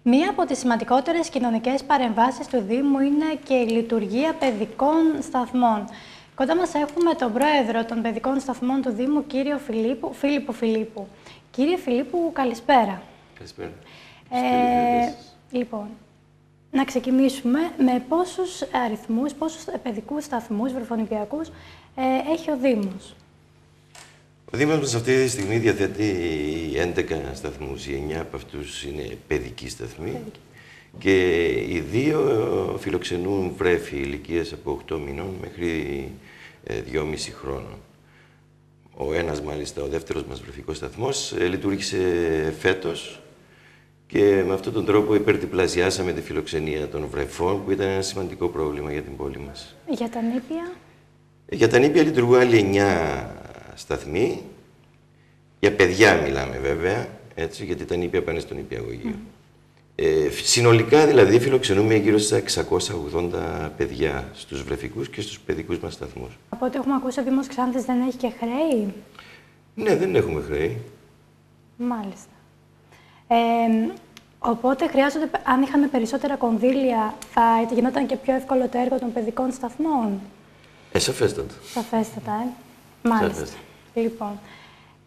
Μία από τις σημαντικότερες κοινωνικές παρεμβάσεις του Δήμου είναι και η λειτουργία παιδικών σταθμών. Κοντά μας έχουμε τον πρόεδρο των παιδικών σταθμών του Δήμου, κύριο Φίλιππο Φιλίππου. Κύριε Φιλίππου, καλησπέρα. Καλησπέρα. Λοιπόν, να ξεκινήσουμε με πόσους αριθμούς, πόσους παιδικούς σταθμούς, βρεφονιπιακούς, έχει ο Δήμος. Ο Δήμος μας αυτή τη στιγμή διαθέτει 11 σταθμούς. Οι 9 από αυτούς είναι παιδικοί σταθμοί και οι 2 φιλοξενούν βρέφη ηλικίας από 8 μηνών μέχρι 2,5 χρόνων. Ο ένας, μάλιστα, ο δεύτερος μας βρεφικός σταθμός λειτουργήσε φέτος και με αυτόν τον τρόπο υπερδιπλασιάσαμε τη φιλοξενία των βρεφών, που ήταν ένα σημαντικό πρόβλημα για την πόλη μας. Για τα νήπια? Για τα νήπια λειτουργούν άλλοι 9 σταθμοί. Για παιδιά μιλάμε βέβαια, έτσι, γιατί τα νήπια πάνε στο νηπιαγωγείο. Συνολικά δηλαδή φιλοξενούμε γύρω στα 680 παιδιά στους βρεφικούς και στους παιδικούς μας σταθμούς. Από ό,τι έχουμε ακούσει, ο Δήμος Ξάνθης δεν έχει και χρέη. Ναι, δεν έχουμε χρέη. Μάλιστα. Οπότε χρειάζονται, αν είχαμε περισσότερα κονδύλια, θα γινόταν και πιο εύκολο το έργο των παιδικών σταθμών. Σαφέστατα. Σαφέστατα, Μάλιστα. Σαφέστατα. Λοιπόν,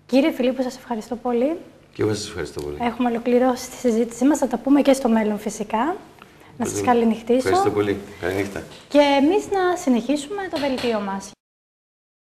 κύριε Φιλίππου, σας ευχαριστώ πολύ. Και εγώ σας ευχαριστώ πολύ. Έχουμε ολοκληρώσει τη συζήτησή μας, θα τα πούμε και στο μέλλον φυσικά. Να σας καληνυχτήσω. Ευχαριστώ πολύ. Καληνύχτα. Και εμείς να συνεχίσουμε το δελτίο μας.